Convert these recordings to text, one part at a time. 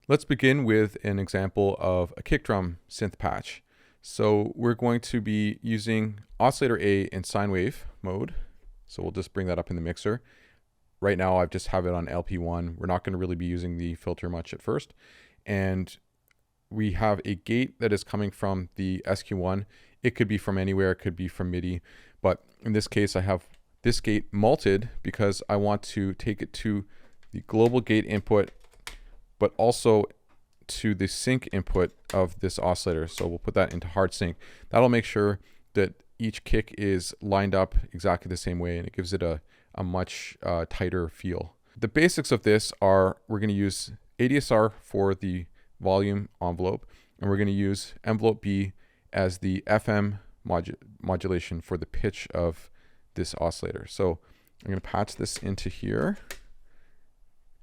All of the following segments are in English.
Let's begin with an example of a kick drum synth patch. So we're going to be using oscillator A in sine wave mode. So we'll just bring that up in the mixer. Right now I just have it on LP1. We're not going to really be using the filter much at first. And we have a gate that is coming from the SQ1. It could be from anywhere, it could be from MIDI. But in this case, I have this gate malted because I want to take it to the global gate input, but also to the sync input of this oscillator. So we'll put that into hard sync. That'll make sure that each kick is lined up exactly the same way, and it gives it a much tighter feel. The basics of this are we're going to use ADSR for the volume envelope, and we're going to use envelope B as the FM modulation for the pitch of this oscillator. So I'm going to patch this into here,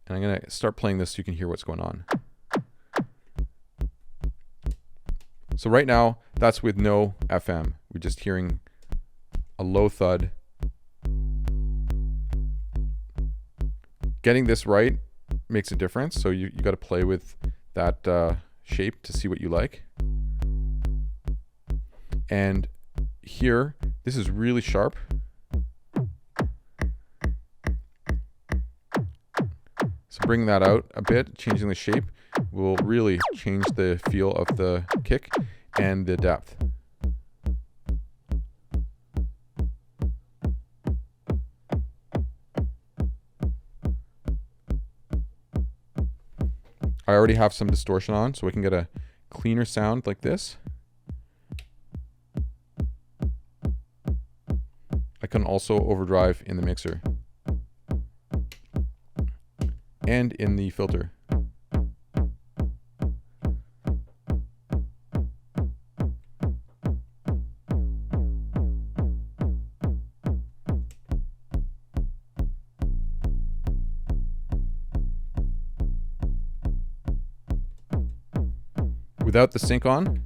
and I'm going to start playing this so you can hear what's going on. So right now, that's with no FM. We're just hearing a low thud. Getting this right makes a difference, so you got to play with that shape to see what you like. And here, this is really sharp. So bringing that out a bit, changing the shape, will really change the feel of the kick and the depth. I already have some distortion on, so we can get a cleaner sound like this. I can also overdrive in the mixer and in the filter. Without the sync on,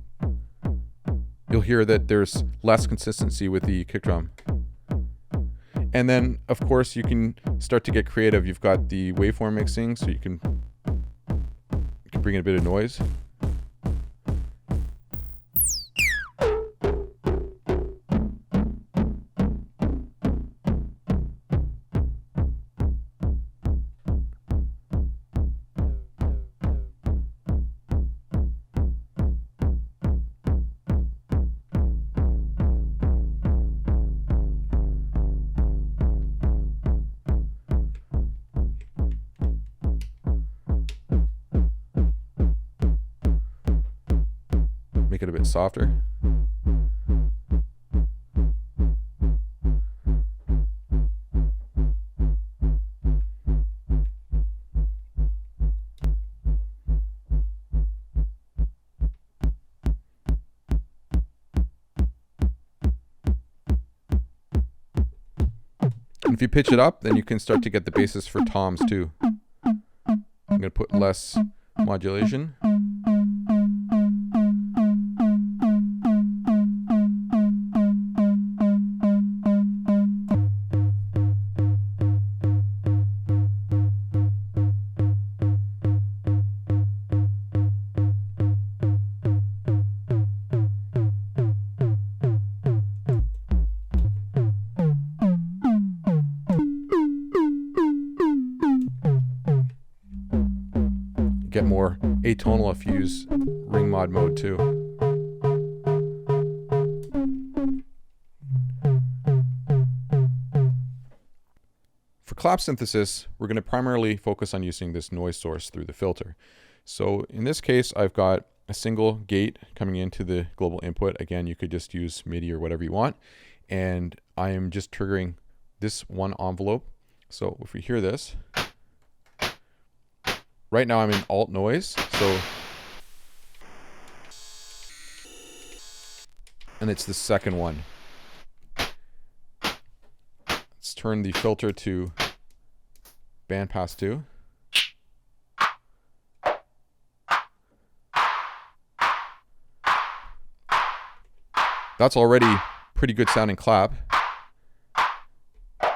you'll hear that there's less consistency with the kick drum. And then, of course, you can start to get creative. You've got the waveform mixing, so you can bring in a bit of noise. Make it a bit softer. And if you pitch it up, then you can start to get the basis for toms too. I'm going to put less modulation. Get more atonal fuse ring mod mode too. For clap synthesis, we're going to primarily focus on using this noise source through the filter. So in this case, I've got a single gate coming into the global input. Again, you could just use MIDI or whatever you want. And I am just triggering this one envelope. So if we hear this, right now I'm in alt noise, and it's the second one. Let's turn the filter to bandpass 2. That's already pretty good sounding clap. Of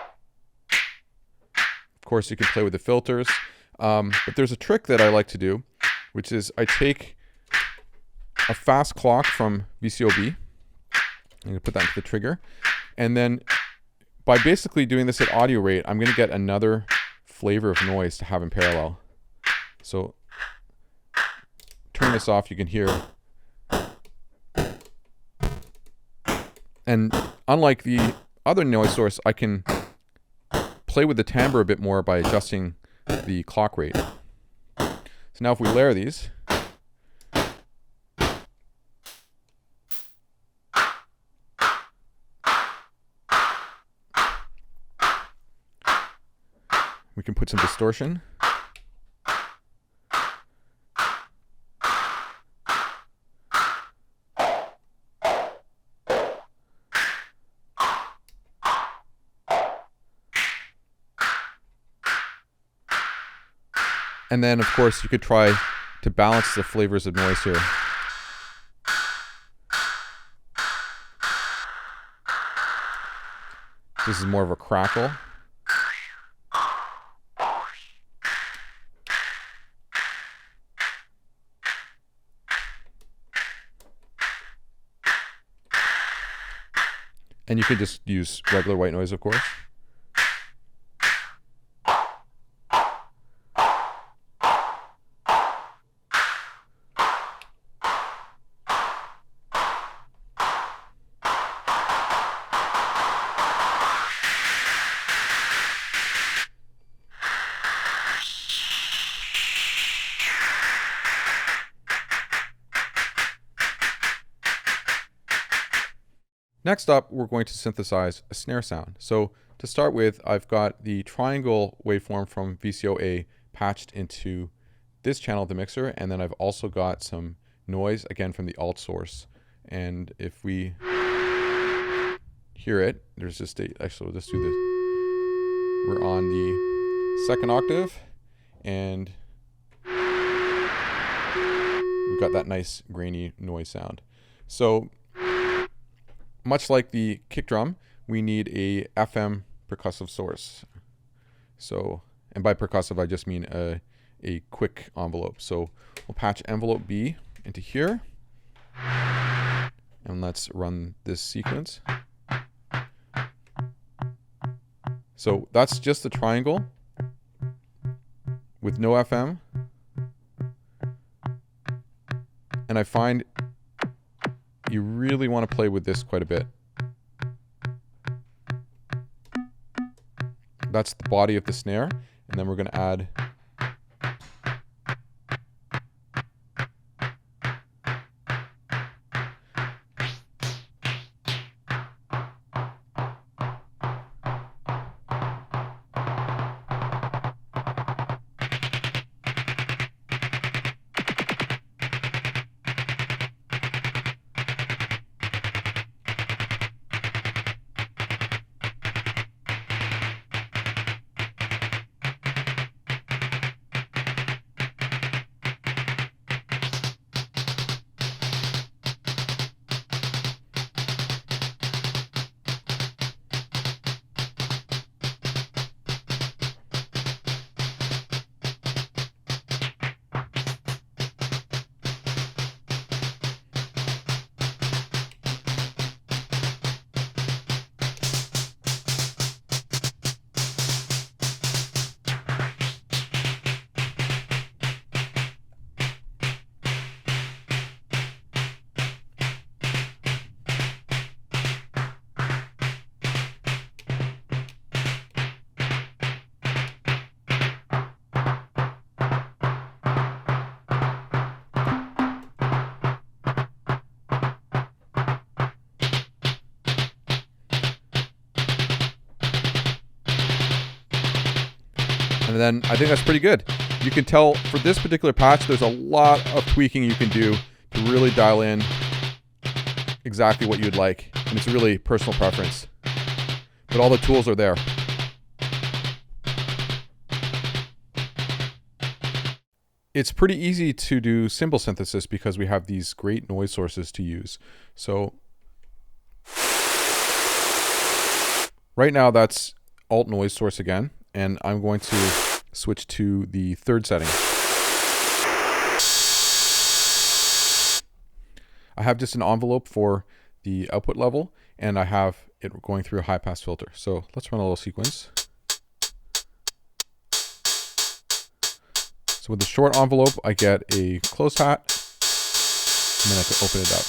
course, you can play with the filters. But there's a trick that I like to do which is I take a fast clock from VCOB. I'm going to put that into the trigger. And then by basically doing this at audio rate, I'm going to get another flavor of noise to have in parallel. So turn this off, you can hear. And unlike the other noise source, I can play with the timbre a bit more by adjusting the clock rate. So now if we layer these, we can put some distortion. And then, of course, you could try to balance the flavors of noise here. This is more of a crackle. And you could just use regular white noise, of course. Next up, we're going to synthesize a snare sound. So to start with, I've got the triangle waveform from VCO-A patched into this channel of the mixer, and then I've also got some noise, again, from the alt source. And if we hear it, there's just actually, we'll just do this. We're on the second octave, and we've got that nice grainy noise sound. So much like the kick drum, we need a FM percussive source. So, and by percussive, I just mean a quick envelope. So we'll patch envelope B into here. And let's run this sequence. So that's just the triangle with no FM. And I find you really want to play with this quite a bit. That's the body of the snare, and then we're going to add and then I think that's pretty good. You can tell for this particular patch, there's a lot of tweaking you can do to really dial in exactly what you'd like. And it's really personal preference. But all the tools are there. It's pretty easy to do cymbal synthesis because we have these great noise sources to use. So right now that's alt noise source again. And I'm going to switch to the third setting. I have just an envelope for the output level, and I have it going through a high pass filter. So let's run a little sequence. So with the short envelope, I get a closed hat, and then I can open it up.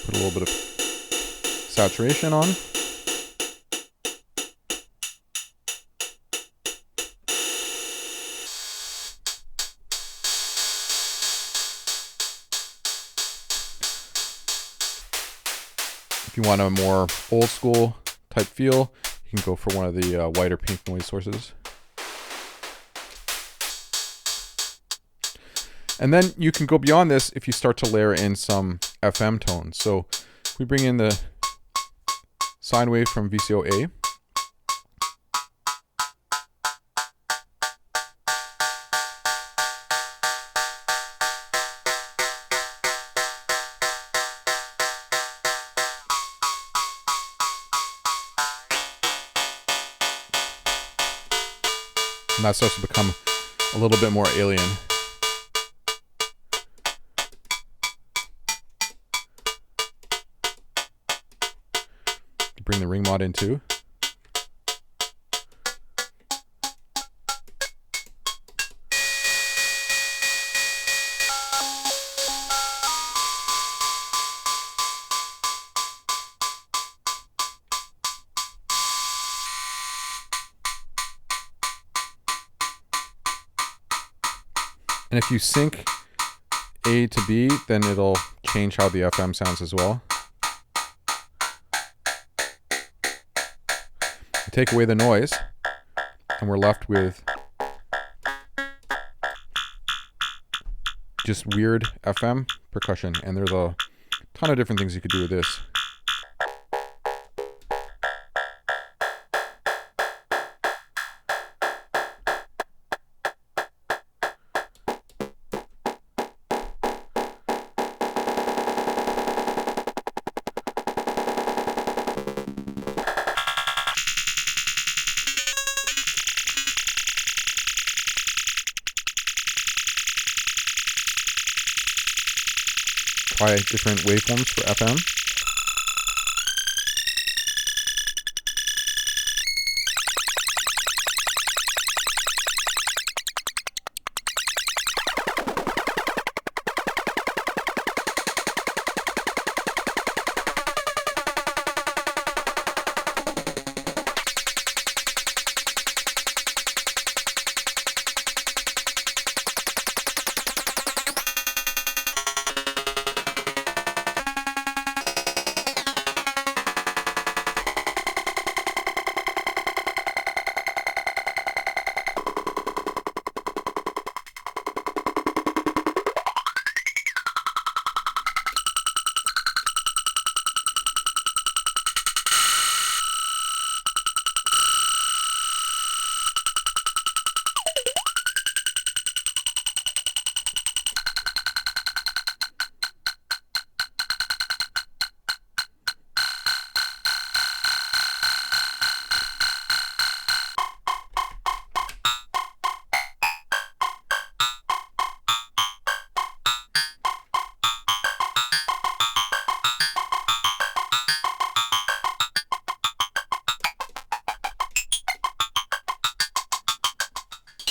Put a little bit of saturation on. If you want a more old school type feel, you can go for one of the whiter pink noise sources. And then you can go beyond this if you start to layer in some FM tones. So we bring in the sine wave from VCO A. And that starts to become a little bit more alien. Bring the ring mod in too. And if you sync A to B, then it'll change how the FM sounds as well. Take away the noise, and we're left with just weird FM percussion. And there's a ton of different things you could do with this. Try different waveforms for FM.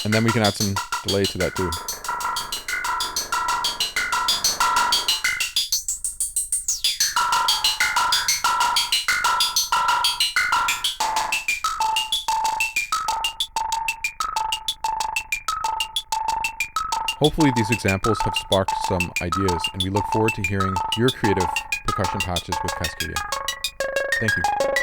And then we can add some delay to that too. Hopefully these examples have sparked some ideas, and we look forward to hearing your creative percussion patches with Cascadia. Thank you.